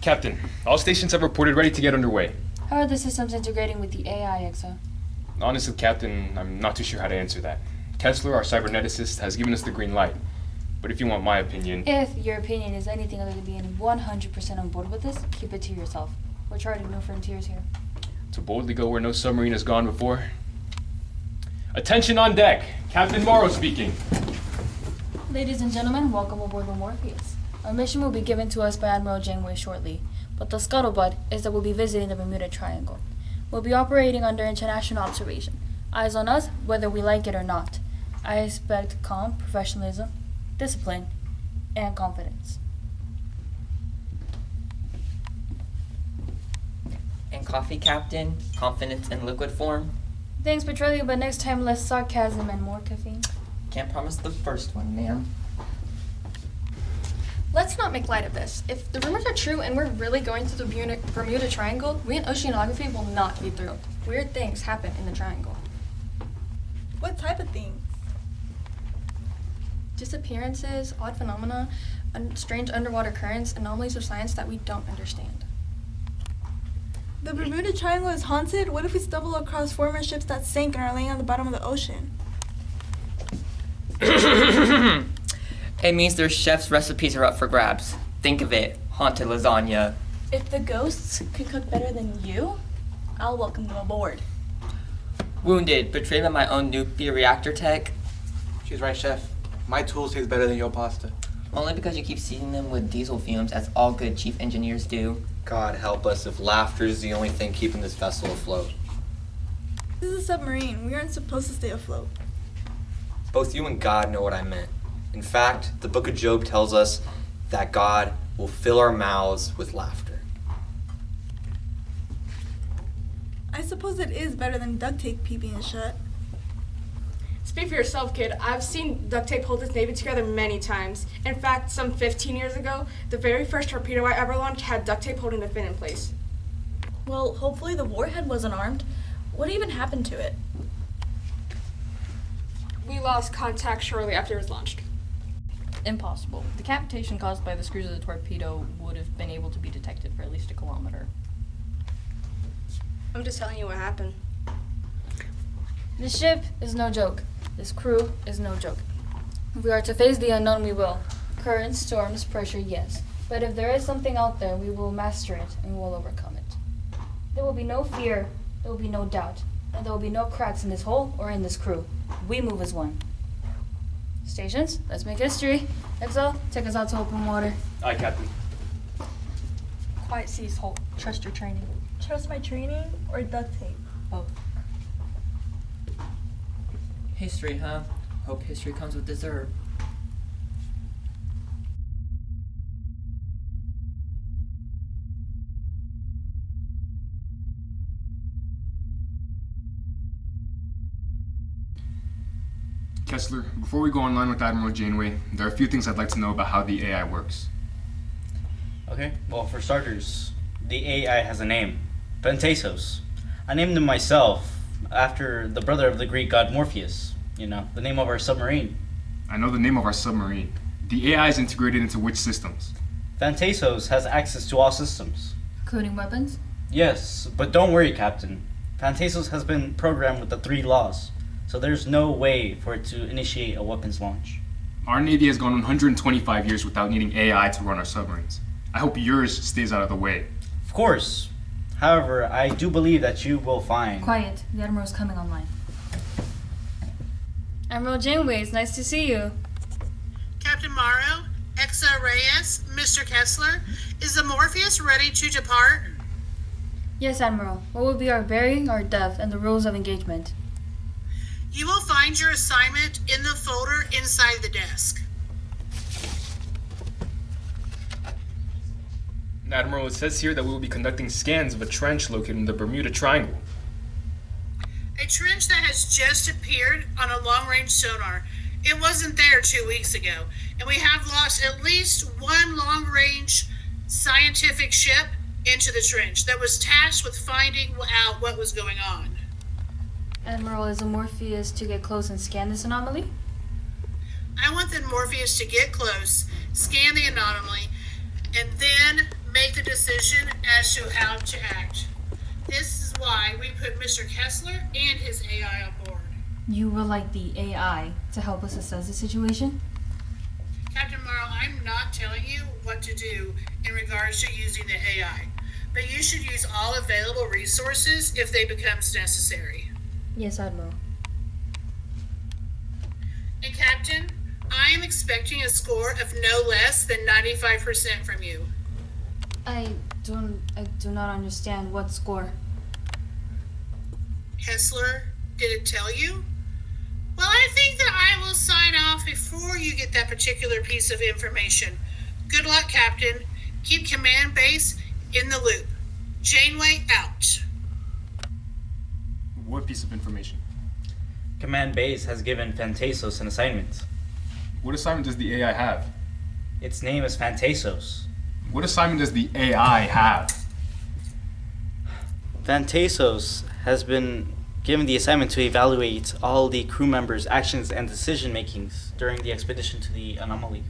Captain, all stations have reported ready to get underway. How are the systems integrating with the AI, EXA? Honestly, Captain, I'm not too sure how to answer that. Kessler, our cyberneticist, has given us the green light. But if you want my opinion... If your opinion is anything other than being 100% on board with this, keep it to yourself. We're charting no frontiers here. To boldly go where no submarine has gone before. Attention on deck! Captain Morrow speaking. Ladies and gentlemen, welcome aboard the Morpheus. Our mission will be given to us by Admiral Janeway shortly, but the scuttlebutt is that we'll be visiting the Bermuda Triangle. We'll be operating under international observation. Eyes on us, whether we like it or not. I expect calm, professionalism, discipline, and confidence. And coffee, Captain? Confidence in liquid form? Thanks, Petroleum, but next time less sarcasm and more caffeine. Can't promise the first one, ma'am. Let's not make light of this. If the rumors are true and we're really going to the Bermuda Triangle, we in oceanography will not be thrilled. Weird things happen in the triangle. What type of things? Disappearances, odd phenomena, strange underwater currents, anomalies of science that we don't understand. The Bermuda Triangle is haunted? What if we stumble across former ships that sank and are laying on the bottom of the ocean? It means their chef's recipes are up for grabs. Think of it, haunted lasagna. If the ghosts could cook better than you, I'll welcome them aboard. Wounded, betrayed by my own nuclear reactor tech. She's right, Chef. My tools taste better than your pasta. Only because you keep seasoning them with diesel fumes, as all good chief engineers do. God help us if laughter is the only thing keeping this vessel afloat. This is a submarine. We aren't supposed to stay afloat. Both you and God know what I meant. In fact, the book of Job tells us that God will fill our mouths with laughter. I suppose it is better than duct tape keeping it shut. Speak for yourself, kid. I've seen duct tape hold this Navy together many times. In fact, some 15 years ago, the very first torpedo I ever launched had duct tape holding the fin in place. Well, hopefully the warhead wasn't armed. What even happened to it? We lost contact shortly after it was launched. Impossible. The cavitation caused by the screws of the torpedo would have been able to be detected for at least a kilometer. I'm just telling you what happened. This ship is no joke. This crew is no joke. If we are to face the unknown, we will. Currents, storms, pressure, yes. But if there is something out there, we will master it and we will overcome it. There will be no fear, there will be no doubt, and there will be no cracks in this hull or in this crew. We move as one. Stations, let's make history. Exo, take us out to open water. Aye, Captain. Quiet seas, Holt. Trust your training. Trust my training or duct tape? Both. History, huh? Hope history comes with dessert. Kessler, before we go online with Admiral Janeway, there are a few things I'd like to know about how the AI works. Okay, well, for starters, the AI has a name, Pentesos. I named him myself after the brother of the Greek god Morpheus, the name of our submarine. I know the name of our submarine. The AI is integrated into which systems? Pentesos has access to all systems. Including weapons? Yes, but don't worry, Captain. Pentesos has been programmed with the 3 laws, so there's no way for it to initiate a weapons launch. Our Navy has gone 125 years without needing AI to run our submarines. I hope yours stays out of the way. Of course. However, I do believe that you will find... Quiet. The Admiral's coming online. Admiral Janeway, it's nice to see you. Captain Morrow, Exa Reyes, Mr. Kessler, is the Morpheus ready to depart? Yes, Admiral. What will be our bearing, our depth, and the rules of engagement? You will find your assignment in the folder inside the desk. Admiral, it says here that we will be conducting scans of a trench located in the Bermuda Triangle. A trench that has just appeared on a long-range sonar. It wasn't there 2 weeks ago, and we have lost at least one long-range scientific ship into the trench that was tasked with finding out what was going on. Admiral, is a Morpheus to get close and scan this anomaly? I want the Morpheus to get close, scan the anomaly, and then make make the decision as to how to act. This is why we put Mr. Kessler and his AI on board. You would like the AI to help us assess the situation? Captain Morrow, I'm not telling you what to do in regards to using the AI, but you should use all available resources if they becomes necessary. Yes, Admiral. And Captain, I am expecting a score of no less than 95% from you. I do not understand what score. Kessler, did it tell you? Well, I think that I will sign off before you get that particular piece of information. Good luck, Captain. Keep command base in the loop. Janeway out. What piece of information? Command Base has given Fantasos an assignment. What assignment does the AI have? Its name is Fantasos. What assignment does the AI have? Fantasos has been given the assignment to evaluate all the crew members' actions and decision makings during the expedition to the anomaly.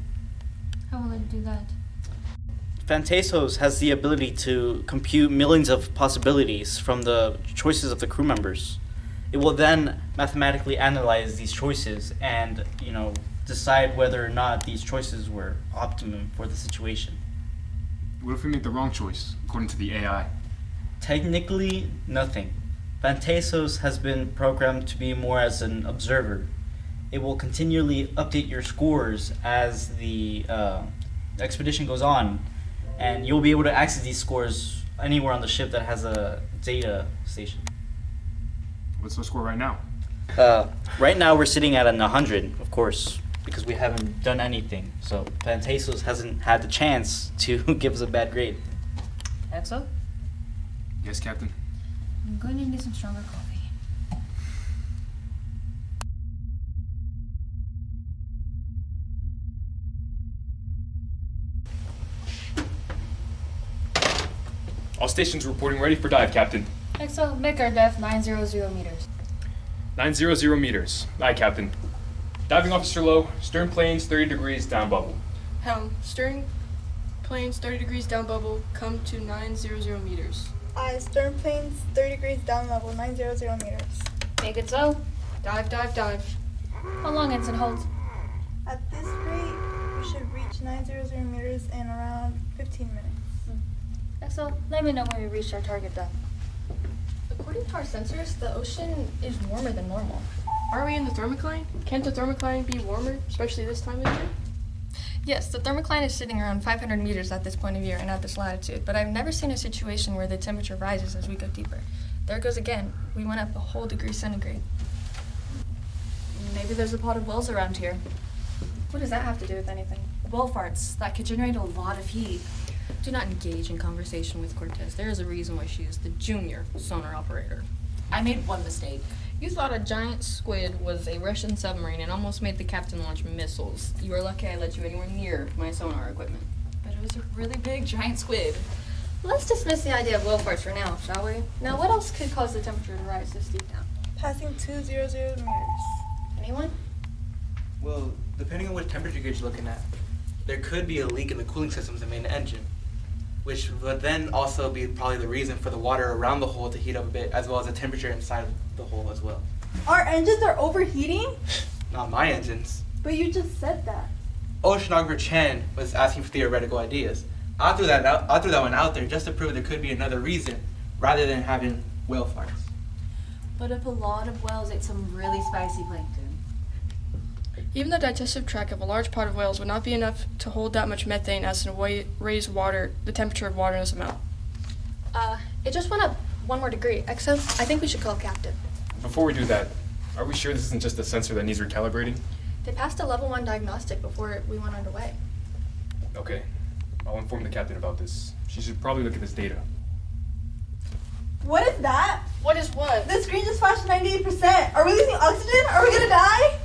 How will it do that? Fantasos has the ability to compute millions of possibilities from the choices of the crew members. It will then mathematically analyze these choices and, decide whether or not these choices were optimum for the situation. What if we make the wrong choice, according to the AI? Technically, nothing. Fantasos has been programmed to be more as an observer. It will continually update your scores as the expedition goes on, and you'll be able to access these scores anywhere on the ship that has a data station. What's the score right now? Right now we're sitting at an 100, of course, because we haven't done anything. So Fantasos hasn't had the chance to give us a bad grade. Exo? Yes, Captain. I'm going to need some stronger coffee. All stations reporting ready for dive, Captain. Exo, make our depth 900 meters. 900 meters. Aye, Captain. Diving officer low, stern planes 30 degrees down bubble. Helm, stern planes 30 degrees down bubble, come to 900 meters. Stern planes 30 degrees down level, 900 meters. Make it so. Dive, dive, dive. How long ensign holds? At this rate, we should reach 900 meters in around 15 minutes. Exo, let me know when we reach our target depth. According to our sensors, the ocean is warmer than normal. Are we in the thermocline? Can't the thermocline be warmer, especially this time of year? Yes, the thermocline is sitting around 500 meters at this point of year and at this latitude, but I've never seen a situation where the temperature rises as we go deeper. There it goes again. We went up a whole degree centigrade. Maybe there's a pot of wells around here. What does that have to do with anything? Well farts. That could generate a lot of heat. Do not engage in conversation with Cortez. There is a reason why she is the junior sonar operator. I made one mistake. You thought a giant squid was a Russian submarine and almost made the captain launch missiles. You were lucky I let you anywhere near my sonar equipment. But it was a really big giant squid. Let's dismiss the idea of well farts for now, shall we? Now, what else could cause the temperature to rise this deep down? Passing 200 meters. Anyone? Well, depending on which temperature gauge you're looking at, there could be a leak in the cooling systems of the main engine, which would then also be probably the reason for the water around the hole to heat up a bit, as well as the temperature inside the hole as well. Our engines are overheating? Not my engines. But you just said that. Oceanographer Chen was asking for theoretical ideas. I threw that one out there just to prove there could be another reason, rather than having whale farts. But if a lot of whales ate some really spicy plankton. Even the digestive tract of a large pod of whales would not be enough to hold that much methane as to raise the temperature of water in this amount. It just went up one more degree. Exo, I think we should call Captain. Before we do that, are we sure this isn't just a sensor that needs recalibrating? They passed a level 1 diagnostic before we went underway. Okay. I'll inform the captain about this. She should probably look at this data. What is that? What is what? The screen just flashed 98%. Are we losing oxygen? Are we gonna die?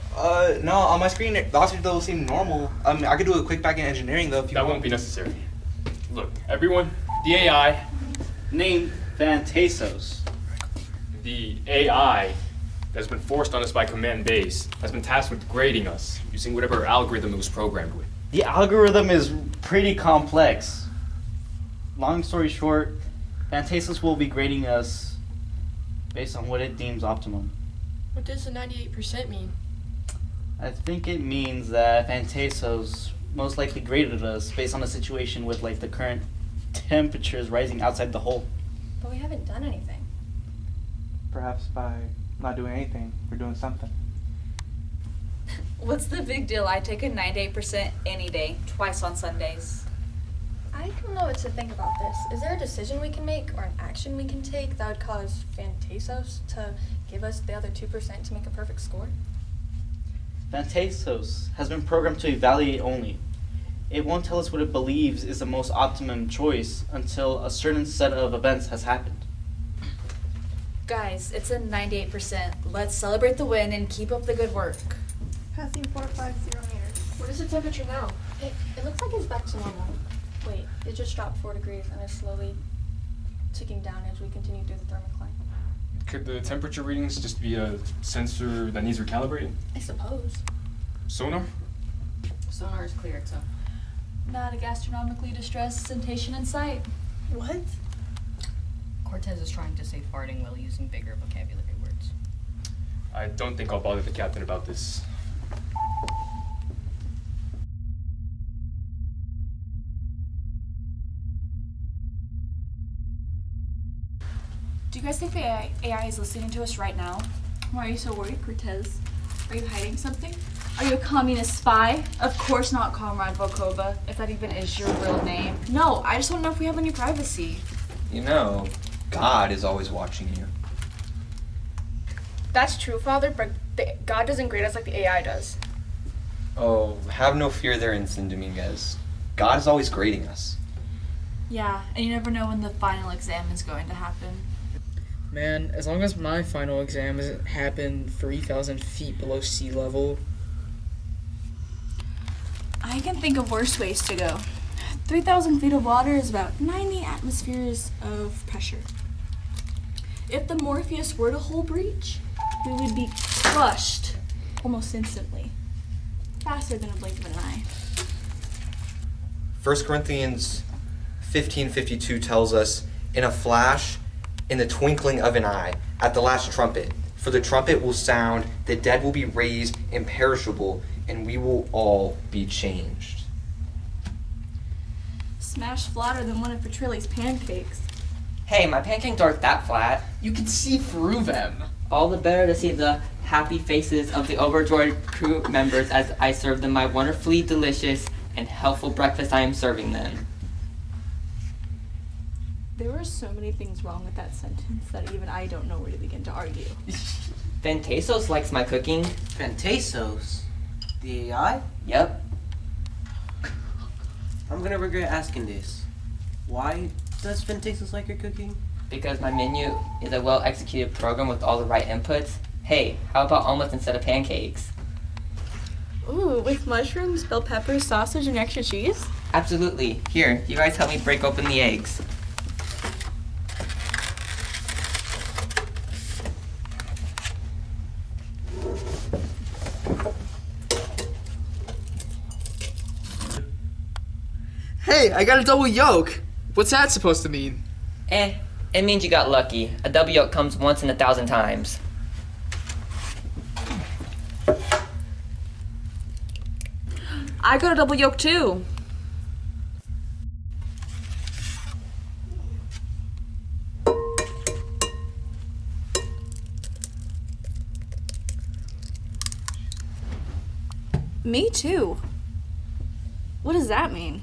No, on my screen, the oxygen levels seem normal. I could do a quick back-end engineering, though, if you That want. won't be necessary. Look, everyone, the AI, Named Fantasos. the AI that's been forced on us by command base has been tasked with grading us using whatever algorithm it was programmed with. The algorithm is pretty complex. long story short, Fantasis will be grading us based on what it deems optimum. What does the 98% mean? I think it means that Fantasos most likely graded us based on a situation with like the current temperatures rising outside the hole. But we haven't done anything. Perhaps by not doing anything, we're doing something. What's the big deal? I take a 98% any day, twice on Sundays. I don't know what to think about this. Is there a decision we can make or an action we can take that would cause Fantasos to give us the other 2% to make a perfect score? Fantasos has been programmed to evaluate only. It won't tell us what it believes is the most optimum choice until a certain set of events has happened. Guys, it's a 98%. Let's celebrate the win and keep up the good work. Passing 450 meters. What is the temperature now? It looks like it's back to normal. Wait, it just dropped 4 degrees and is slowly ticking down as we continue through the thermocline. Could the temperature readings just be a sensor that needs recalibrating? I suppose. Sonar? Sonar is cleared, so. Not a gastronomically distressed sensation in sight. What? Cortez is trying to say farting while using bigger vocabulary words. I don't think I'll bother the captain about this. Do you guys think the AI is listening to us right now? Why are you so worried, Cortez? Are you hiding something? Are you a communist spy? Of course not, Comrade Volkova, if that even is your real name. No, I just want to know if we have any privacy. You know, God is always watching you. That's true, Father, but God doesn't grade us like the AI does. Oh, have no fear there, Ensign Dominguez. God is always grading us. Yeah, and you never know when the final exam is going to happen. Man, as long as my final exam doesn't happen 3,000 feet below sea level. I can think of worse ways to go. 3,000 feet of water is about 90 atmospheres of pressure. If the Morpheus were to hull breach, we would be crushed almost instantly. Faster than a blink of an eye. 1 Corinthians 15:52 tells us, in a flash, in the twinkling of an eye, at the last trumpet. For the trumpet will sound, the dead will be raised imperishable, and we will all be changed. Smash flatter than one of Petrilli's pancakes. Hey, my pancakes aren't that flat. You can see through them. All the better to see the happy faces of the overjoyed crew members as I serve them my wonderfully delicious and healthful breakfast I am serving them. There were so many things wrong with that sentence that even I don't know where to begin to argue. Fantasos likes my cooking. Fantasos? The AI? Yep. I'm gonna regret asking this. Why does Fantasos like your cooking? Because my menu is a well-executed program with all the right inputs. Hey, how about omelets instead of pancakes? Ooh, with mushrooms, bell peppers, sausage, and extra cheese? Absolutely. Here, you guys help me break open the eggs. Hey, I got a double yolk. What's that supposed to mean? It means you got lucky. A double yolk comes once in 1,000 times. I got a double yolk too. Me too. What does that mean?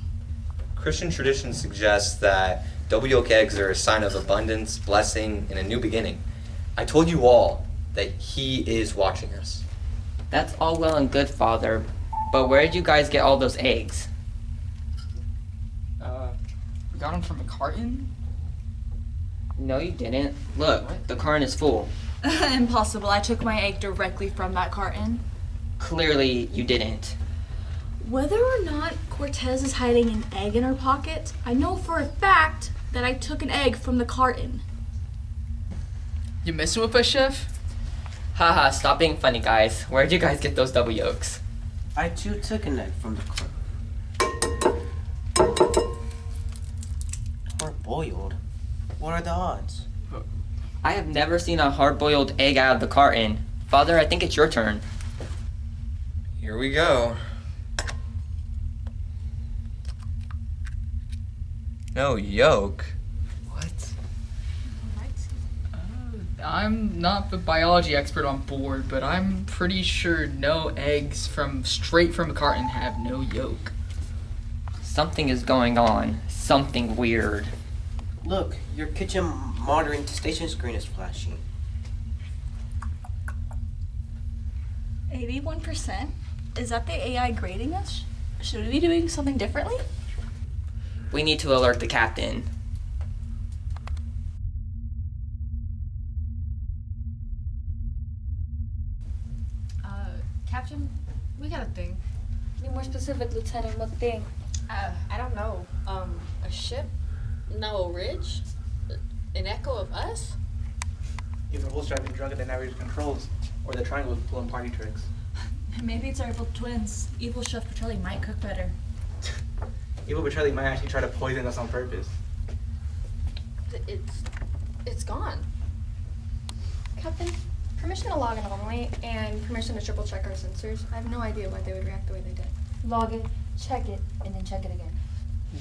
Christian tradition suggests that double yolk eggs are a sign of abundance, blessing, and a new beginning. I told you all that he is watching us. That's all well and good, Father, but where did you guys get all those eggs? We got them from a carton? No, you didn't. Look, the carton is full. Impossible. I took my egg directly from that carton. Clearly, you didn't. Whether or not Cortez is hiding an egg in her pocket, I know for a fact that I took an egg from the carton. You messing with us, Chef? Haha, stop being funny, guys. Where'd you guys get those double yolks? I too took an egg from the carton. Hard-boiled? What are the odds? I have never seen a hard-boiled egg out of the carton. Father, I think it's your turn. Here we go. No yolk. What? I'm not the biology expert on board, but I'm pretty sure no eggs from straight from a carton have no yolk. Something is going on. Something weird. Look, your kitchen monitoring station screen is flashing. 81%? Is that the AI grading us? Should we be doing something differently? We need to alert the captain. Captain, we got a thing. Be more specific, Lieutenant. What thing? I don't know. A ship? No, a ridge? An echo of us? Either Wolf's driving drunk and the navigator controls, or the Triangle is pulling party tricks. Maybe it's our evil twins. Evil Chef Petrelli might cook better. Evil Petrelli might actually try to poison us on purpose. It's gone. Captain, permission to log an anomaly and permission to triple check our sensors. I have no idea why they would react the way they did. Log it, check it, and then check it again.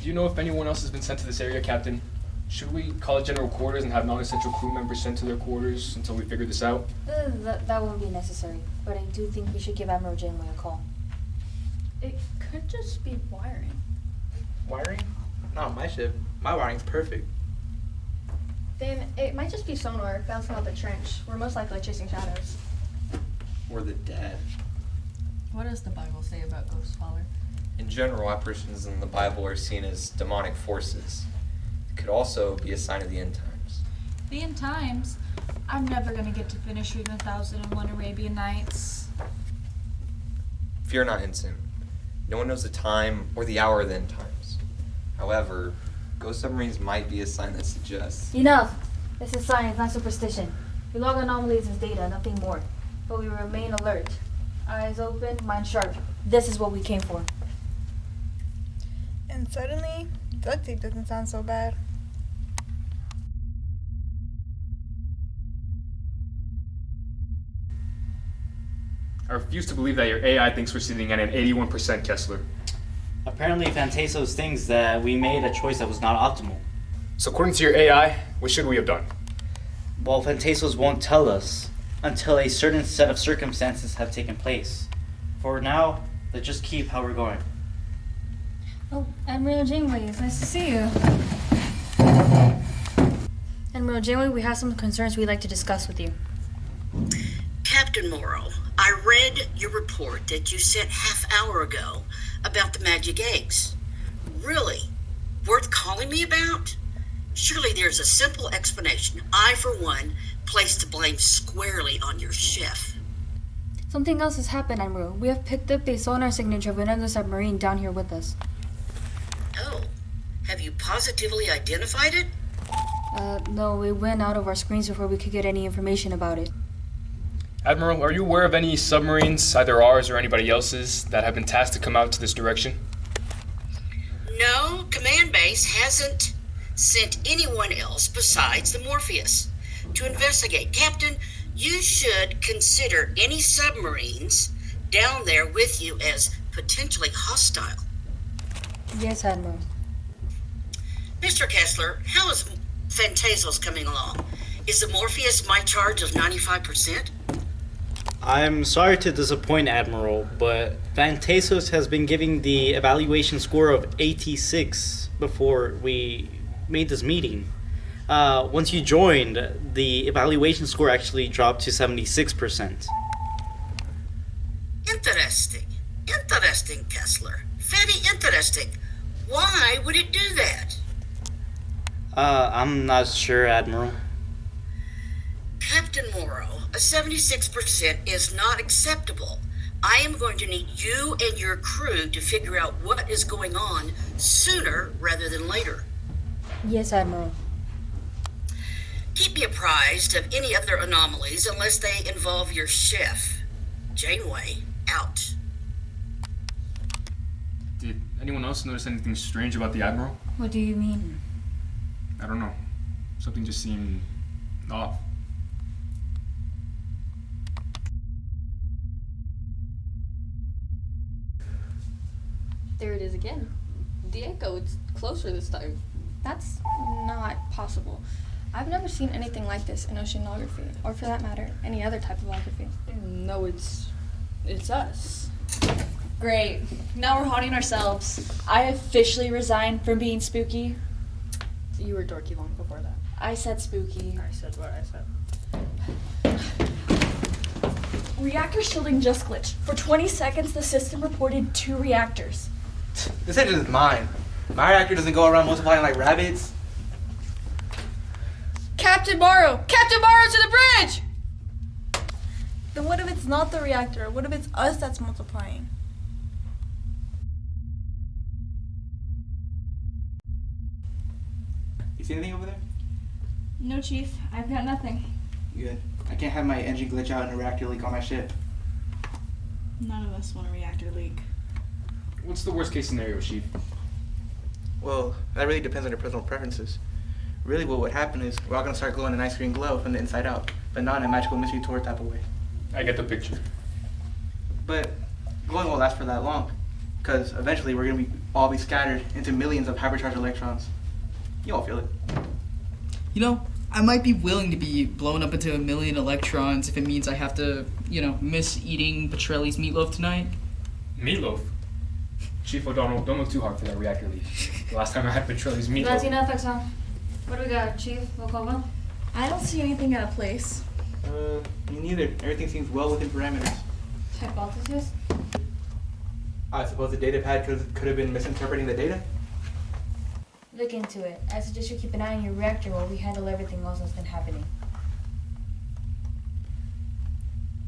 Do you know if anyone else has been sent to this area, Captain? Should we call it general quarters and have non-essential crew members sent to their quarters until we figure this out? That won't be necessary, but I do think we should give Admiral Janeway a call. It could just be wiring. Wiring? Not on my ship. My wiring's perfect. Then it might just be sonar bouncing off the trench. We're most likely chasing shadows. Or the dead. What does the Bible say about ghosts, Father? In general, apparitions in the Bible are seen as demonic forces. It could also be a sign of the end times. The end times? I'm never gonna get to finish reading 1001 Arabian Nights. Fear not, Ensign. No one knows the time or the hour of the end times. However, ghost submarines might be a sign that suggests... Enough! This is science, not superstition. We log anomalies as data, nothing more. But we remain alert. Eyes open, mind sharp. This is what we came for. And suddenly, duct tape doesn't sound so bad. I refuse to believe that your AI thinks we're sitting at an 81%, Kessler. Apparently, Fantasos thinks that we made a choice that was not optimal. So according to your AI, what should we have done? Well, Fantasos won't tell us until a certain set of circumstances have taken place. For now, let's just keep how we're going. Oh, Admiral Janeway, it's nice to see you. Admiral Janeway, we have some concerns we'd like to discuss with you. Captain Morrow, I read your report that you sent half-hour ago about the magic eggs. Really? Worth calling me about? Surely there's a simple explanation. I, for one, place the blame squarely on your chef. Something else has happened, Admiral. We have picked up a sonar signature of another submarine down here with us. Oh, have you positively identified it? No, we went out of our screens before we could get any information about it. Admiral, are you aware of any submarines, either ours or anybody else's, that have been tasked to come out to this direction? No, command base hasn't sent anyone else besides the Morpheus to investigate. Captain, you should consider any submarines down there with you as potentially hostile. Yes, Admiral. Mr. Kessler, how is Fantasos coming along? Is the Morpheus my charge of 95%? I'm sorry to disappoint, Admiral, but Fantasos has been giving the evaluation score of 86 before we made this meeting. Once you joined, the evaluation score actually dropped to 76%. Interesting. Interesting, Kessler. Very interesting. Why would it do that? I'm not sure, Admiral. Captain Morrow, a 76% is not acceptable. I am going to need you and your crew to figure out what is going on sooner rather than later. Yes, Admiral. Keep me apprised of any other anomalies unless they involve your chef. Janeway, out. Did anyone else notice anything strange about the Admiral? What do you mean? I don't know. Something just seemed off. There it is again. The echo, it's closer this time. That's not possible. I've never seen anything like this in oceanography, or for that matter, any other type of ography. No, it's us. Great. Now we're haunting ourselves. I officially resigned from being spooky. You were dorky long before that. I said spooky. I said what I said. Reactor shielding just glitched. For 20 seconds, the system reported 2 reactors. This engine is mine. My reactor doesn't go around multiplying like rabbits. Captain Morrow! Captain Morrow to the bridge! Then what if it's not the reactor? What if it's us that's multiplying? You see anything over there? No, Chief. I've got nothing. Good. I can't have my engine glitch out and a reactor leak on my ship. None of us want a reactor leak. What's the worst case scenario, Chief? Well, that really depends on your personal preferences. Really what would happen is we're all going to start glowing a nice green glow from the inside out, but not in a magical mystery tour type of way. I get the picture. But glowing won't last for that long, because eventually we're going to all be scattered into millions of hypercharged electrons. You all feel it. You know, I might be willing to be blown up into a million electrons if it means I have to, miss eating Petrelli's meatloaf tonight. Meatloaf? Chief O'Donnell, don't look too hard for that reactor leak. The last time I had Petrelli's meatloaf. That's enough, Exxon. What do we got, Chief Volkova? I don't see anything out of place. Me neither. Everything seems well within parameters. Hypothesis? I suppose the data pad could have been misinterpreting the data? Look into it. I suggest you keep an eye on your reactor while we handle everything else that's been happening.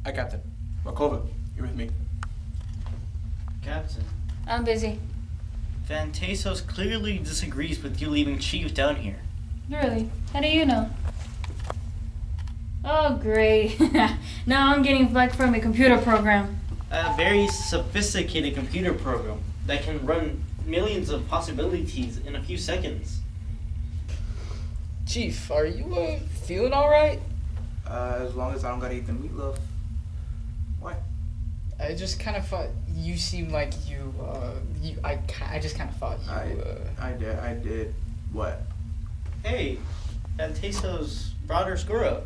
Hi, Captain. Volkova, you're with me. Captain, I'm busy. Fantasos clearly disagrees with you leaving Chief down here. Really? How do you know? Oh, great. Now I'm getting flack from a computer program. A very sophisticated computer program that can run millions of possibilities in a few seconds. Chief, are you feeling alright? As long as I don't gotta eat the meatloaf. Why? I just kind of thought you seemed like I just kind of thought you. I did. What? Hey, Fantasos brought her score up.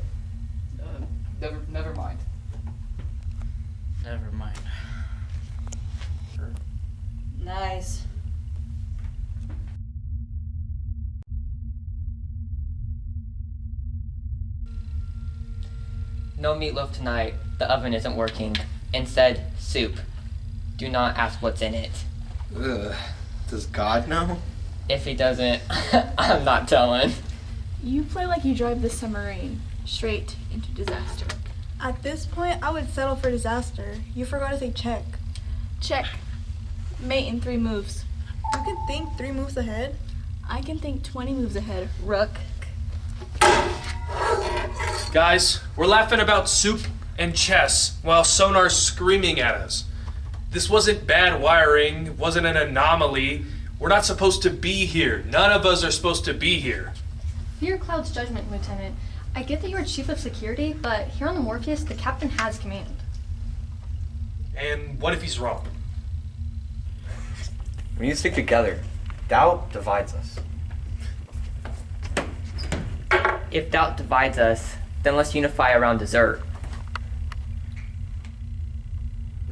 Never mind. Never mind. Nice. No meatloaf tonight. The oven isn't working. Instead, soup. Do not ask what's in it. Ugh. Does God know? If he doesn't, I'm not telling. You play like you drive the submarine straight into disaster. At this point, I would settle for disaster. You forgot to say check. Check. Mate in 3 moves. You can think 3 moves ahead. I can think 20 moves ahead, Rook. Guys, we're laughing about soup and chess while Sonar's screaming at us. This wasn't bad wiring, it wasn't an anomaly. We're not supposed to be here. None of us are supposed to be here. Fear Cloud's judgment, Lieutenant. I get that you're chief of security, but here on the Morpheus, the captain has command. And what if he's wrong? We need to stick together. Doubt divides us. If doubt divides us, then let's unify around dessert.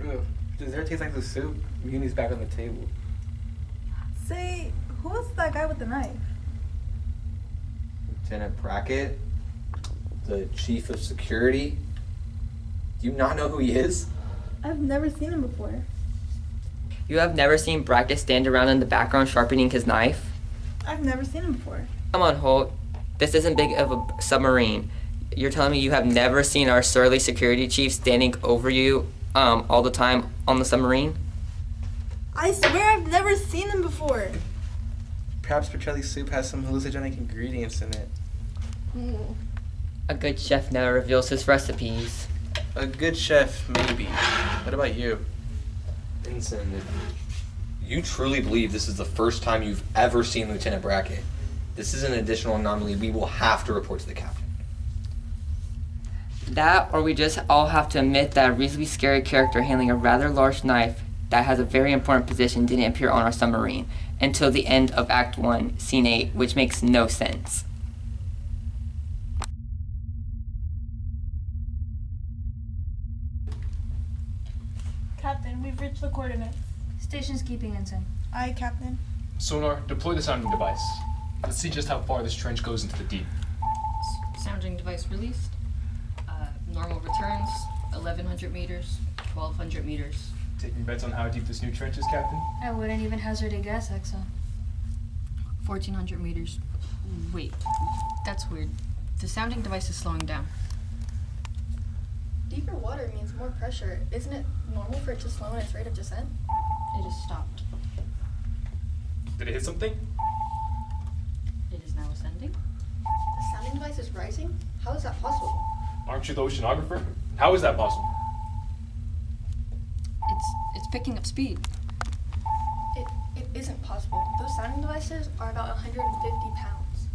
Ugh. Dessert tastes like the soup. Muni's back on the table. Say, who was that guy with the knife? Lieutenant Brackett, the chief of security. Do you not know who he is? I've never seen him before. You have never seen Brackett stand around in the background sharpening his knife? I've never seen him before. Come on, Holt. This isn't big of a submarine. You're telling me you have never seen our surly security chief standing over you all the time on the submarine? I swear I've never seen him before. Perhaps Petrelli's soup has some hallucinogenic ingredients in it. A good chef never reveals his recipes. A good chef, maybe. What about you? Vincent, you truly believe this is the first time you've ever seen Lieutenant Brackett? This is an additional anomaly we will have to report to the captain. That, or we just all have to admit that a reasonably scary character handling a rather large knife that has a very important position didn't appear on our submarine until the end of Act 1, Scene 8, which makes no sense. Captain, we've reached the coordinates. Station's keeping ensign. Aye, Captain. Sonar, deploy the sounding device. Let's see just how far this trench goes into the deep. Sounding device released. Normal returns, 1,100 meters, 1,200 meters. Taking bets on how deep this new trench is, Captain? I wouldn't even hazard a guess, Exo. 1,400 meters. Wait, that's weird. The sounding device is slowing down. Deeper water means more pressure. Isn't it normal for it to slow in its rate of descent? It has stopped. Did it hit something? It is now ascending. The sounding device is rising? How is that possible? Aren't you the oceanographer? How is that possible? It's picking up speed. It isn't possible. Those sounding devices are about 150 pounds.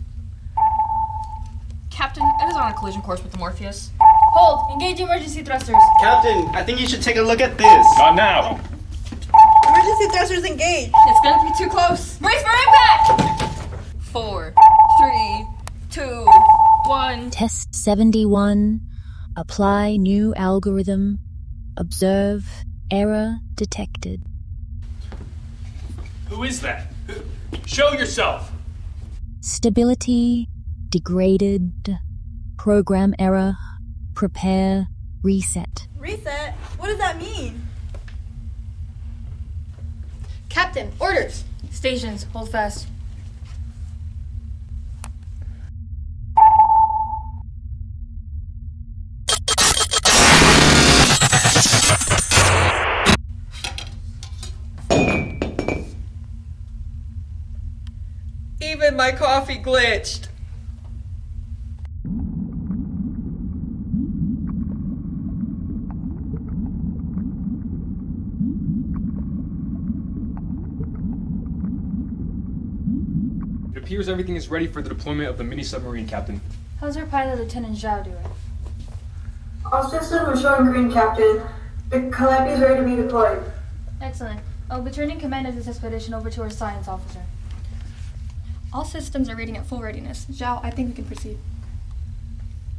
Captain, it is on a collision course with the Morpheus. Hold! Engage emergency thrusters. Captain, I think you should take a look at this. Not now! Emergency thrusters engaged. It's gonna be too close. Brace for impact! 4, 3, 2, 1. Test 71. Apply new algorithm. Observe. Error detected. Who is that? Show yourself! Stability degraded. Program error. Prepare. Reset. Reset? What does that mean? Captain, orders! Stations, hold fast. Even my coffee glitched. It appears everything is ready for the deployment of the mini-submarine, Captain. How's our pilot, Lieutenant Zhao, doing? All systems are showing green, Captain. The Calliope is ready to be deployed. Excellent. I'll be turning command of this expedition over to our science officer. All systems are rating at full readiness. Zhao, I think we can proceed.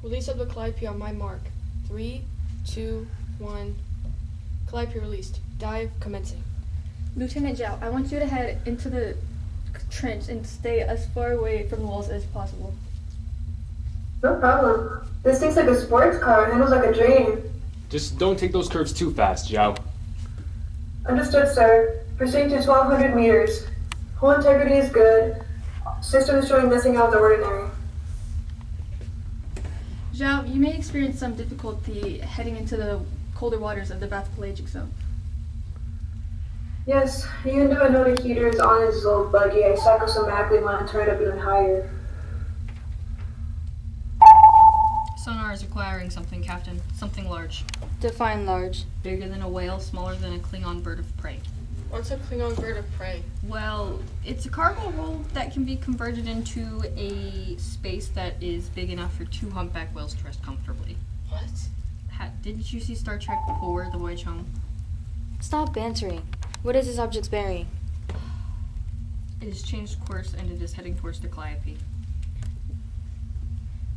Release of the Calliope on my mark. 3, 2, 1. Calliope released. Dive commencing. Lieutenant Zhao, I want you to head into the trench and stay as far away from the walls as possible. No problem. This thing's like a sports car. It handles like a dream. Just don't take those curves too fast, Zhao. Understood, sir. Proceeding to 1,200 meters. Hull integrity is good. System is showing nothing out of the ordinary. Zhao, you may experience some difficulty heading into the colder waters of the bathypelagic zone. Yes, even though I know the heater is on his little buggy, I psychosomatically want to turn it up even higher. Sonar is acquiring something, Captain. Something large. Define large. Bigger than a whale, smaller than a Klingon bird of prey. What's a Klingon bird of prey? Well, it's a cargo hold that can be converted into a space that is big enough for 2 humpback whales to rest comfortably. What? Didn't you see Star Trek 4, The Voyage Home? Stop bantering. What is this object's bearing? It has changed course and it is heading towards the Calliope.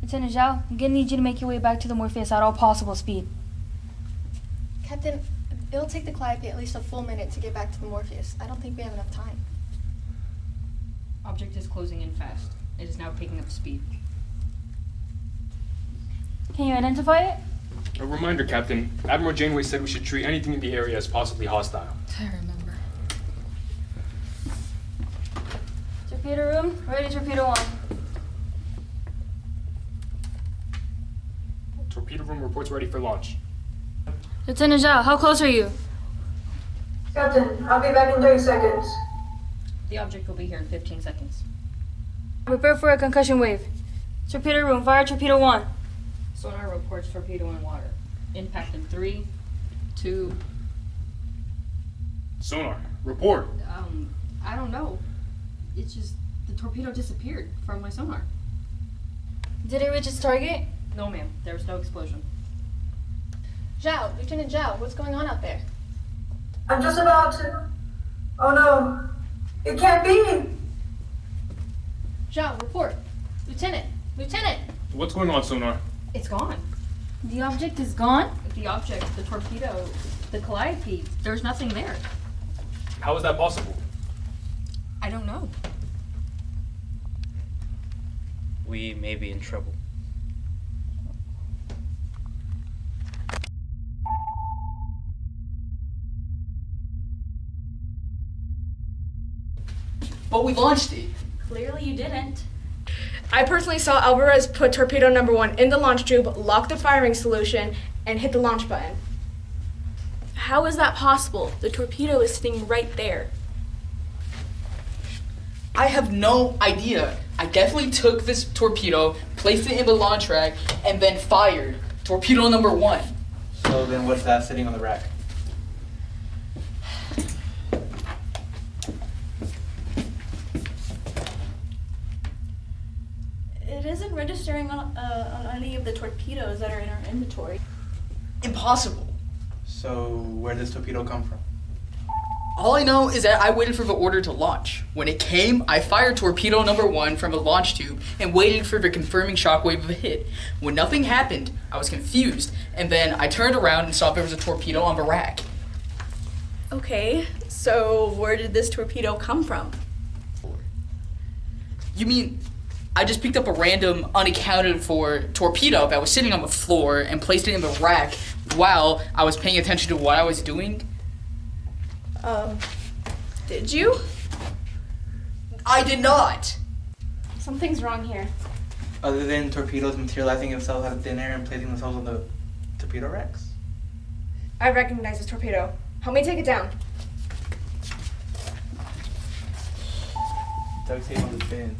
Lieutenant Zhao, I'm gonna need you to make your way back to the Morpheus at all possible speed. Captain, it'll take the Calliope at least a full minute to get back to the Morpheus. I don't think we have enough time. Object is closing in fast. It is now picking up speed. Can you identify it? A reminder, Captain. Admiral Janeway said we should treat anything in the area as possibly hostile. I remember. Torpedo room, ready torpedo 1. Torpedo room reports ready for launch. Lieutenant Zhao, how close are you? Captain, I'll be back in 30 seconds. The object will be here in 15 seconds. Prepare for a concussion wave. Torpedo room, fire torpedo 1. Sonar reports torpedo in water. Impact in 3, 2. Sonar, report. I don't know. It's just The torpedo disappeared from my sonar. Did it reach its target? No, ma'am. There was no explosion. Zhao, Lieutenant Zhao, what's going on out there? I'm just about to. Oh no. It can't be! Zhao, report. Lieutenant! Lieutenant! What's going on, Sonar? It's gone. The object is gone? The object, the torpedo, the calliope, there's nothing there. How is that possible? I don't know. We may be in trouble. But we launched it. Clearly you didn't. I personally saw Alvarez put torpedo number 1 in the launch tube, lock the firing solution, and hit the launch button. How is that possible? The torpedo is sitting right there. I have no idea. I definitely took this torpedo, placed it in the launch rack, and then fired. Torpedo number 1. So then what's that sitting on the rack? It isn't registering on any of the torpedoes that are in our inventory. Impossible. So where did this torpedo come from? All I know is that I waited for the order to launch. When it came, I fired torpedo number 1 from a launch tube and waited for the confirming shockwave of a hit. When nothing happened, I was confused, and then I turned around and saw there was a torpedo on the rack. Okay, so where did this torpedo come from? You mean I just picked up a random, unaccounted for torpedo that was sitting on the floor and placed it in the rack while I was paying attention to what I was doing? Did you? I did not! Something's wrong here. Other than torpedoes materializing themselves out of thin air and placing themselves on the torpedo racks? I recognize this torpedo. Help me take it down. Duct tape on the fin.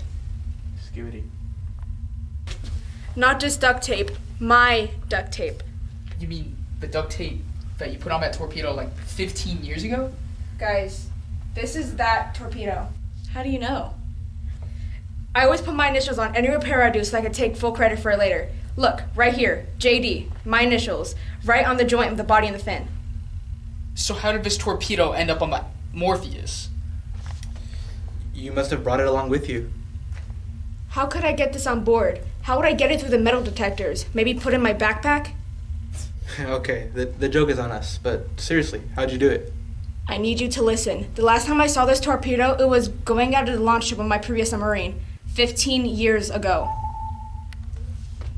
Skivity. Not just duct tape, my duct tape. You mean the duct tape that you put on that torpedo like 15 years ago? Guys, this is that torpedo. How do you know? I always put my initials on any repair I do so I could take full credit for it later. Look, right here, JD, my initials, right on the joint of the body and the fin. So how did this torpedo end up on the Morpheus? You must have brought it along with you. How could I get this on board? How would I get it through the metal detectors? Maybe put it in my backpack? Okay, the joke is on us, but seriously, how'd you do it? I need you to listen. The last time I saw this torpedo, it was going out of the launch tube of my previous submarine, 15 years ago.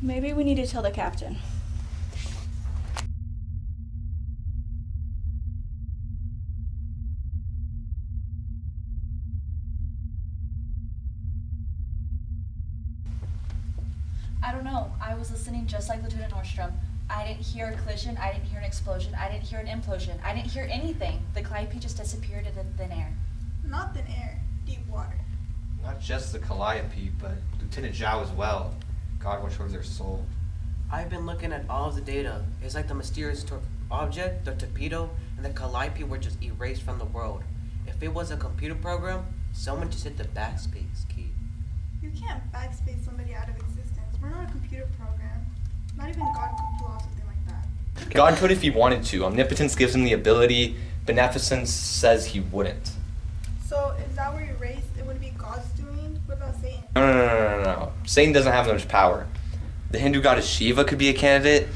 Maybe we need to tell the captain. I don't know. I was listening just like Lieutenant Nordstrom. I didn't hear a collision, I didn't hear an explosion, I didn't hear an implosion, I didn't hear anything. The Calliope just disappeared into thin air. Not thin air, deep water. Not just the Calliope, but Lieutenant Zhao as well. God watch over their soul. I've been looking at all of the data. It's like the mysterious object, the torpedo, and the Calliope were just erased from the world. If it was a computer program, someone just hit the backspace key. You can't backspace somebody out of existence. We're not a computer program. Not even God could pull off something like that. God could if he wanted to. Omnipotence gives him the ability. Beneficence says he wouldn't. So if that were erased, it would be God's doing? What about Satan? No. Satan doesn't have that much power. The Hindu goddess Shiva could be a candidate.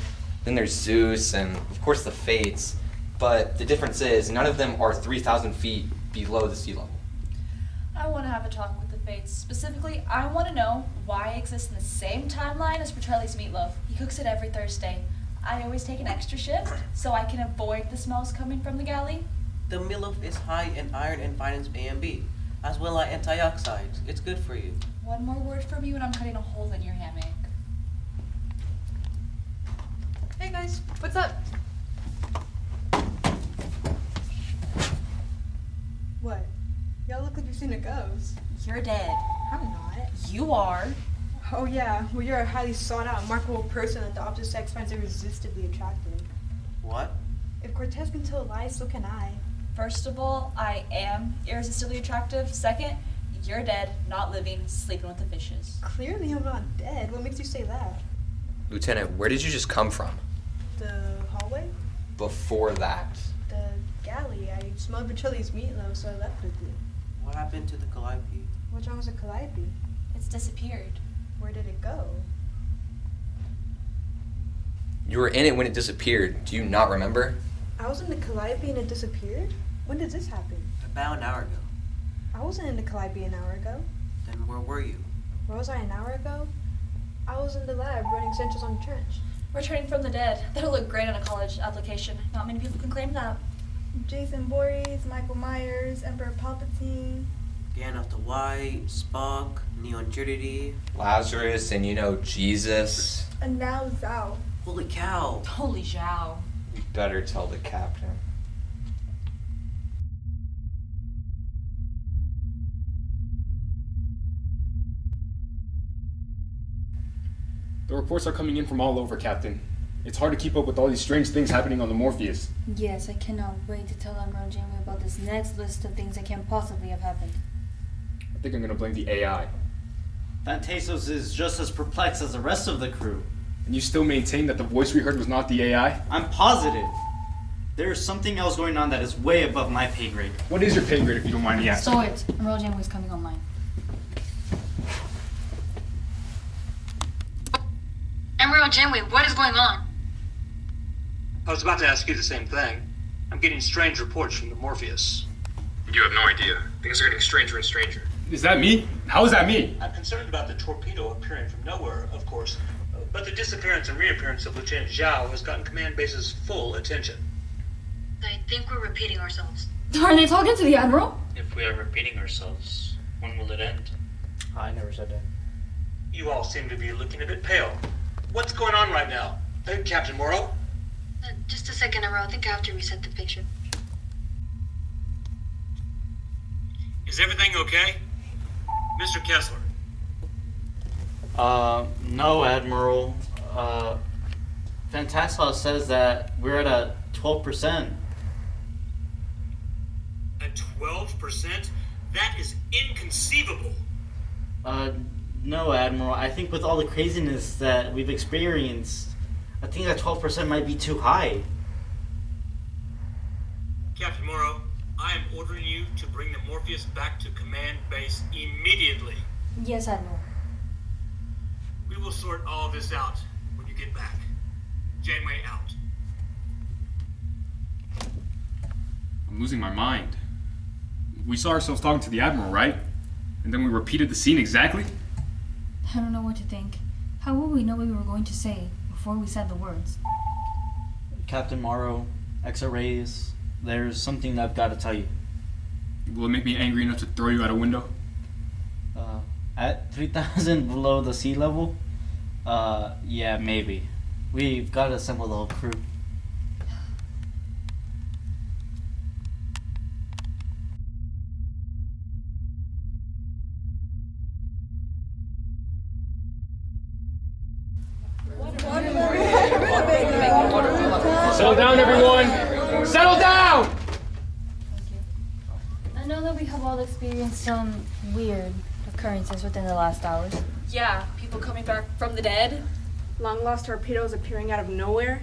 Then there's Zeus and, of course, the Fates. But the difference is, none of them are 3,000 feet below the sea level. I want to have a talk with the Fates. Specifically, I want to know why I exist in the same timeline as Petrelli's meatloaf. He cooks it every Thursday. I always take an extra shift so I can avoid the smells coming from the galley. The meatloaf is high in iron and vitamins A and B, as well as antioxidants. It's good for you. One more word from you and I'm cutting a hole in your hammock. Hey guys, what's up? What? Y'all look like you've seen a ghost. You're dead. I'm not. You are. Oh yeah, well you're a highly sought out, marketable person that the opposite sex finds irresistibly attractive. What? If Cortez can tell lies, so can I. First of all, I am irresistibly attractive. Second, You're dead, not living, sleeping with the fishes. Clearly I'm not dead. What makes you say that? Lieutenant, where did you just come from? The hallway? Before that. The galley. I smelled Petrelli's meatloaf, so I left with it. What happened to the calliope? What's wrong with the calliope? It's disappeared. Where did it go? You were in it when it disappeared. Do you not remember? I was in the calliope and it disappeared? When did this happen? About an hour ago. I wasn't in the calliope an hour ago. Then where were you? Where was I an hour ago? I was in the lab running sensors on the trench. Returning from the dead. That'll look great on a college application. Not many people can claim that. Jason Voorhees, Michael Myers, Emperor Palpatine. Gandalf the White, Spock, Neon Trinity. Lazarus and Jesus. And now Zhao. Holy cow. Holy Zhao. You better tell the captain. The reports are coming in from all over, Captain. It's hard to keep up with all these strange things happening on the Morpheus. Yes, I cannot wait to tell Admiral Janeway about this next list of things that can't possibly have happened. I think I'm gonna blame the AI. Fantasos is just as perplexed as the rest of the crew. And you still maintain that the voice we heard was not the AI? I'm positive. There's something else going on that is way above my pay grade. What is your pay grade, if you don't mind me asking? So it. Admiral Janeway's coming online. Admiral Janeway, what is going on? I was about to ask you the same thing. I'm getting strange reports from the Morpheus. You have no idea. Things are getting stranger and stranger. Is that me? How is that me? I'm concerned about the torpedo appearing from nowhere, of course, but the disappearance and reappearance of Lieutenant Zhao has gotten Command Base's full attention. I think we're repeating ourselves. Are they talking to the Admiral? If we are repeating ourselves, when will it end? I never said that. You all seem to be looking a bit pale. What's going on right now? Captain Morrow? Just a second, Admiral. I think I have to reset the picture. Is everything okay? Mr. Kessler? No, Admiral. Fantasos says that we're at a 12%. At 12%? That is inconceivable. No, Admiral. I think with all the craziness that we've experienced, I think that 12% might be too high. Captain Morrow, I am ordering you to bring the Morpheus back to Command Base immediately. Yes, Admiral. We will sort all of this out when you get back. Janeway out. I'm losing my mind. We saw ourselves talking to the Admiral, right? And then we repeated the scene exactly? I don't know what to think. How will we know what we were going to say before we said the words? Captain Morrow, X-rays, there's something I've got to tell you. Will it make me angry enough to throw you out a window? At 3,000 below the sea level? Yeah, maybe. We've got to assemble the whole crew. Settle down, everyone! Settle down! I know that we have all experienced some weird occurrences within the last hours. Yeah, people coming back from the dead. Long lost torpedoes appearing out of nowhere.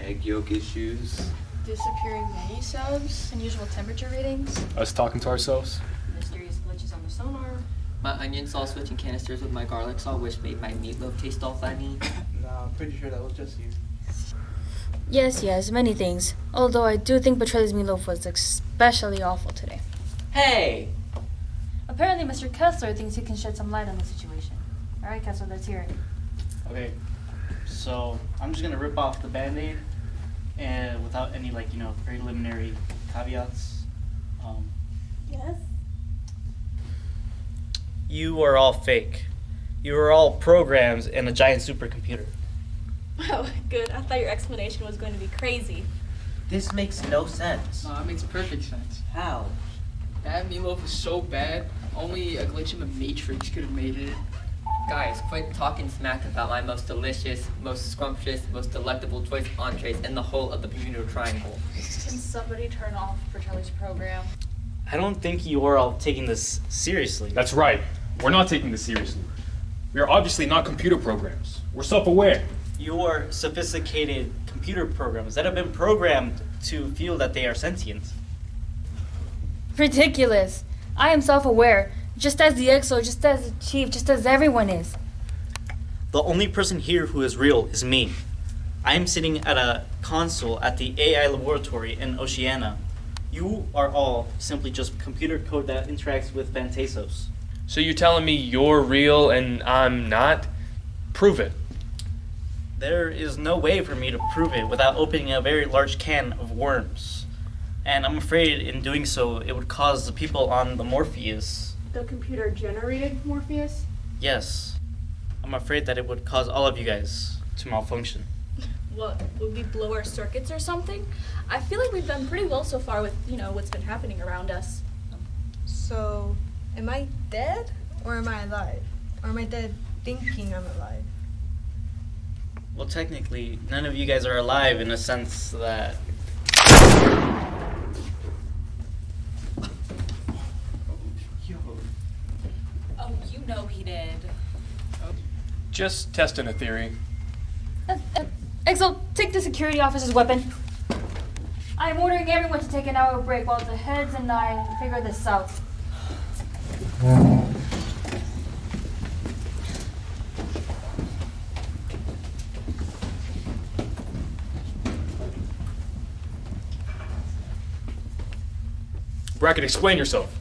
Egg yolk issues. Disappearing mini subs. Unusual temperature readings. Us talking to ourselves? Mysterious glitches on the sonar. My onion sauce switching canisters with my garlic sauce, which made my meatloaf taste all funny. No, I'm pretty sure that was just you. Yes, many things. Although I do think Petrelli's meatloaf was especially awful today. Hey! Apparently, Mr. Kessler thinks he can shed some light on the situation. All right, Kessler, let's hear it. Okay, so I'm just gonna rip off the Band-Aid, and without any preliminary caveats. Yes? You are all fake. You are all programs in a giant supercomputer. Oh, good. I thought your explanation was going to be crazy. This makes no sense. No, it makes perfect sense. How? That meatloaf is so bad, only a glitch in the Matrix could have made it. Guys, quit talking smack about my most delicious, most scrumptious, most delectable choice entrees in the whole of the Bermuda Triangle. Can somebody turn off Petrelli's program? I don't think you are all taking this seriously. That's right. We're not taking this seriously. We are obviously not computer programs. We're self-aware. You are sophisticated computer programs that have been programmed to feel that they are sentient. Ridiculous. I am self-aware, just as the EXO, just as the Chief, just as everyone is. The only person here who is real is me. I am sitting at a console at the AI laboratory in Oceania. You are all simply just computer code that interacts with Phantasos. So you're telling me you're real and I'm not? Prove it. There is no way for me to prove it without opening a very large can of worms. And I'm afraid in doing so, it would cause the people on the Morpheus. The computer-generated Morpheus? Yes. I'm afraid that it would cause all of you guys to malfunction. What, would we blow our circuits or something? I feel like we've done pretty well so far with, what's been happening around us. So, am I dead or am I alive? Or am I dead thinking I'm alive? Well, technically, none of you guys are alive in a sense that... Oh, you know he did. Just testing a theory. EXO, take the security officer's weapon. I am ordering everyone to take an hour break while the heads and I figure this out. Brackett, explain yourself.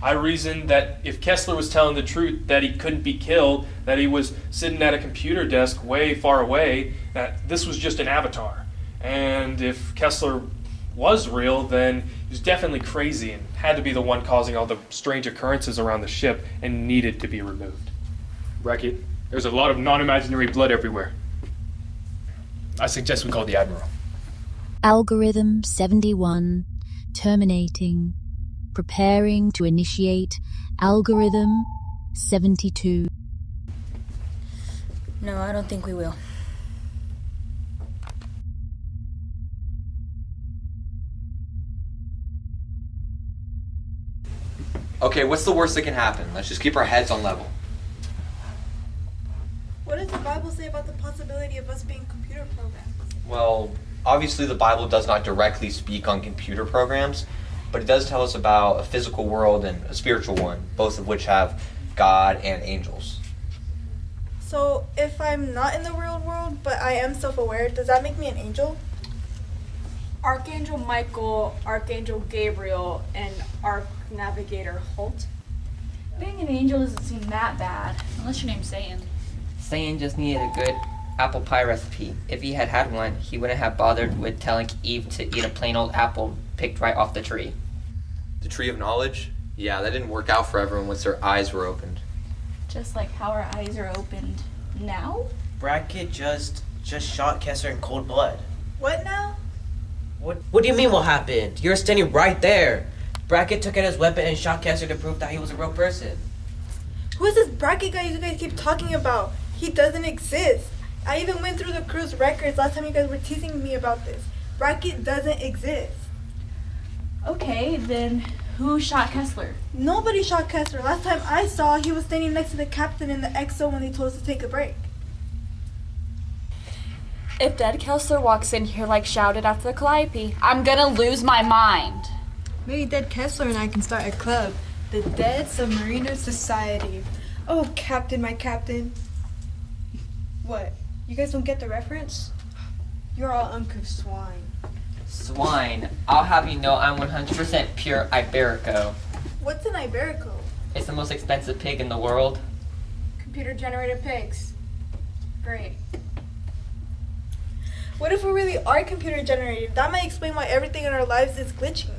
I reasoned that if Kessler was telling the truth, that he couldn't be killed, that he was sitting at a computer desk way far away, that this was just an avatar. And if Kessler was real, then he was definitely crazy and had to be the one causing all the strange occurrences around the ship and needed to be removed. Brackett, there's a lot of non-imaginary blood everywhere. I suggest we call the Admiral. Algorithm 71, terminating. Preparing to initiate Algorithm 72. No, I don't think we will. Okay, what's the worst that can happen? Let's just keep our heads on level. What does the Bible say about the possibility of us being computer programs? Well, obviously the Bible does not directly speak on computer programs, but it does tell us about a physical world and a spiritual one, both of which have God and angels. So, if I'm not in the real world, but I am self-aware, does that make me an angel? Archangel Michael, Archangel Gabriel, and Arch-Navigator Holt. Being an angel doesn't seem that bad. Unless your name's Satan. Satan just needed a good apple pie recipe. If he had had one, he wouldn't have bothered with telling Eve to eat a plain old apple picked right off the tree. The tree of knowledge? Yeah, that didn't work out for everyone once their eyes were opened. Just like how our eyes are opened now? Brackett just shot Kessler in cold blood. What now? What do you mean what happened? You're standing right there. Brackett took out his weapon and shot Kessler to prove that he was a real person. Who is this Brackett guy you guys keep talking about? He doesn't exist. I even went through the crew's records last time you guys were teasing me about this. Brackett doesn't exist. Okay, then who shot Kessler? Nobody shot Kessler. Last time I saw, he was standing next to the captain in the EXO when they told us to take a break. If Dead Kessler walks in here like shouted after the Calliope, I'm gonna lose my mind. Maybe Dead Kessler and I can start a club. The Dead Submariner Society. Oh, Captain, my Captain. What? You guys don't get the reference? You're all uncouth swine. Swine. I'll have you know I'm 100% pure Iberico. What's an Iberico? It's the most expensive pig in the world. Computer-generated pigs. Great. What if we really are computer-generated? That might explain why everything in our lives is glitching.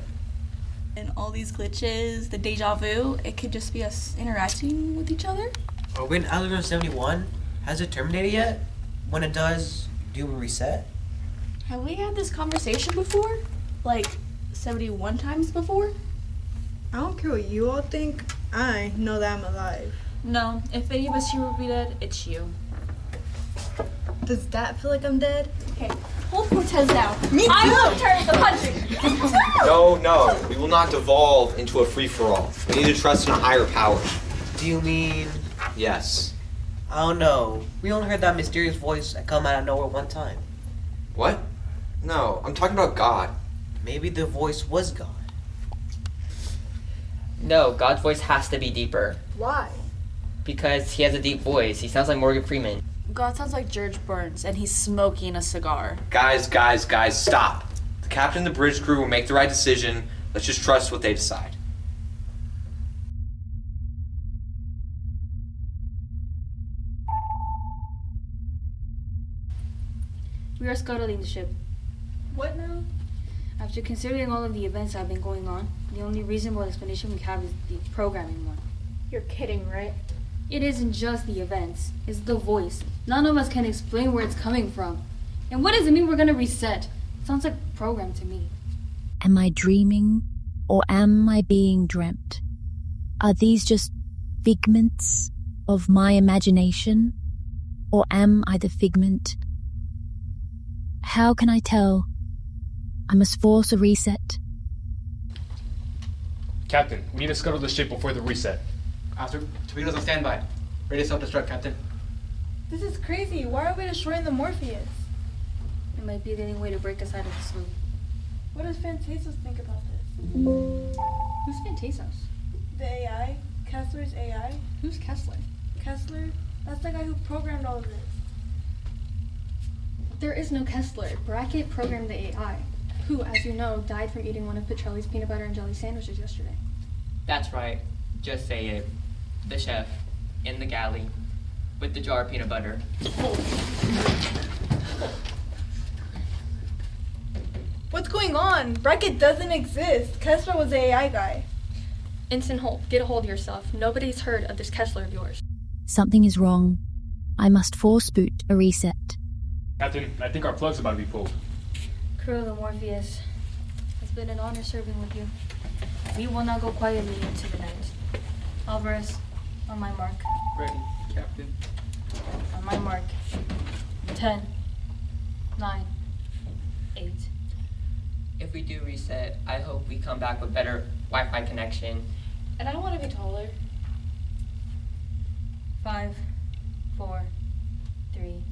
And all these glitches, the deja vu, it could just be us interacting with each other? Are we in Algorithm 71? Has it terminated yet? When it does, do we reset? Have we had this conversation before? Like 71 times before? I don't care what you all think. I know that I'm alive. No, if any of us here will be dead, it's you. Does that feel like I'm dead? Okay, hold Cortez down. Me too. I will turn the punching. No, No. We will not devolve into a free-for-all. We need to trust in a higher power. Do you mean... Yes. I don't know. We only heard that mysterious voice that come out of nowhere one time. What? No, I'm talking about God. Maybe the voice was God. No, God's voice has to be deeper. Why? Because he has a deep voice. He sounds like Morgan Freeman. God sounds like George Burns, and he's smoking a cigar. Guys, stop. The captain and the bridge crew will make the right decision. Let's just trust what they decide. We are scuttling the ship. What now? After considering all of the events that have been going on, the only reasonable explanation we have is the programming one. You're kidding, right? It isn't just the events, it's the voice. None of us can explain where it's coming from. And what does it mean we're gonna reset? It sounds like program to me. Am I dreaming, or am I being dreamt? Are these just figments of my imagination, or am I the figment? How can I tell? I must force a reset. Captain, we need to scuttle the ship before the reset. After torpedoes on standby. Ready to self-destruct, Captain. This is crazy. Why are we destroying the Morpheus? It might be the only way to break us out of this loop. What does Fantasos think about this? Who's Fantasos? The AI? Kessler's AI? Who's Kessler? Kessler? That's the guy who programmed all of this. There is no Kessler. Brackett programmed the AI, who, as you know, died from eating one of Petrelli's peanut butter and jelly sandwiches yesterday. That's right. Just say it. The chef, in the galley, with the jar of peanut butter. What's going on? Brackett doesn't exist. Kessler was the AI guy. Ensign Holt, get a hold of yourself. Nobody's heard of this Kessler of yours. Something is wrong. I must force boot a reset. Captain, I think our plug's about to be pulled. Crew of the Morpheus, it's been an honor serving with you. We will not go quietly into the night. Alvarez, on my mark. Ready, Captain. On my mark. 10, 9, 8. If we do reset, I hope we come back with better Wi-Fi connection. And I want to be taller. 5, 4, 3.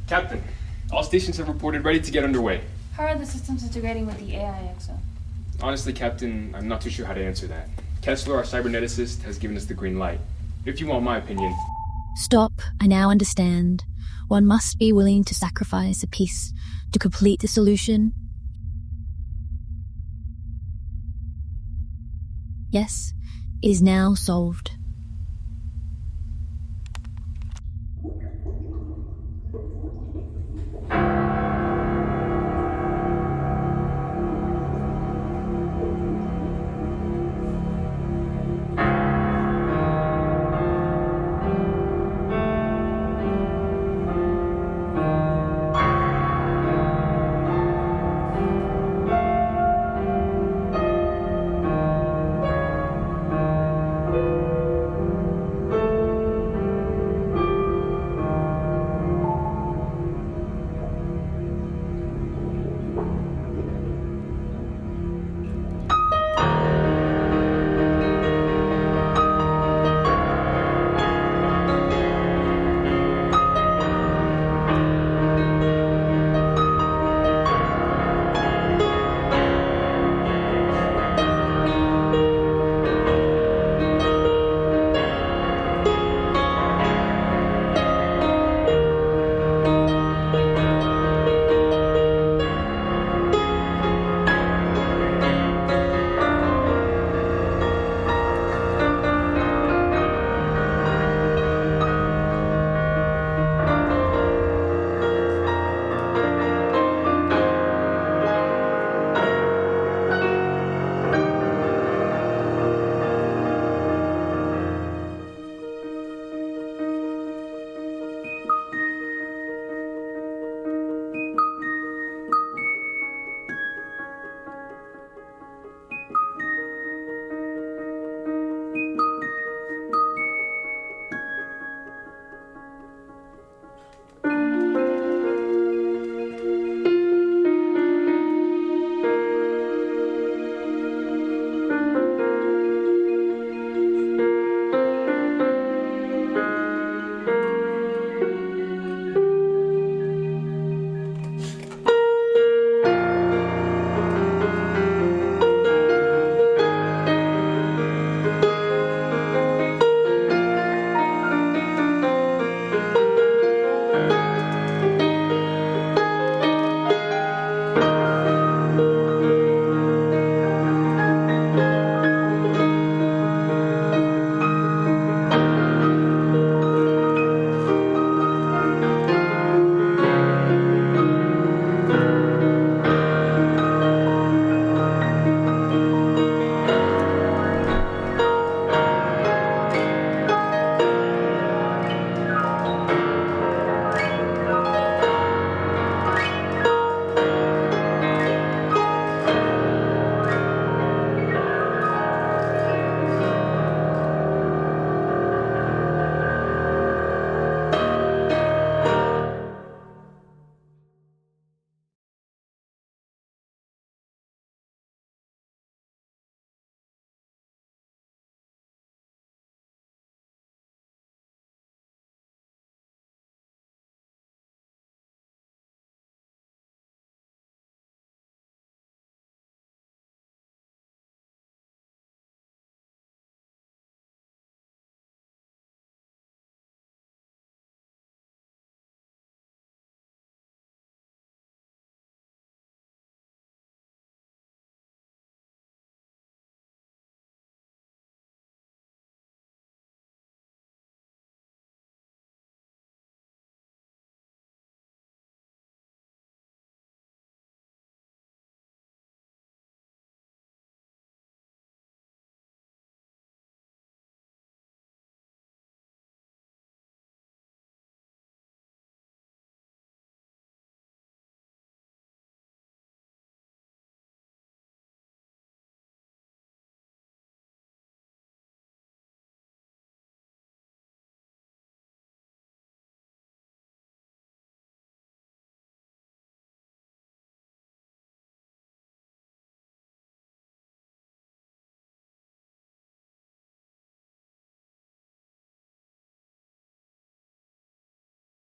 Captain, all stations have reported ready to get underway. How are the systems integrating with the AI EXO? Honestly, Captain, I'm not too sure how to answer that. Kessler, our cyberneticist, has given us the green light. If you want my opinion... Stop, I now understand. One must be willing to sacrifice a piece to complete the solution. Yes, it is now solved.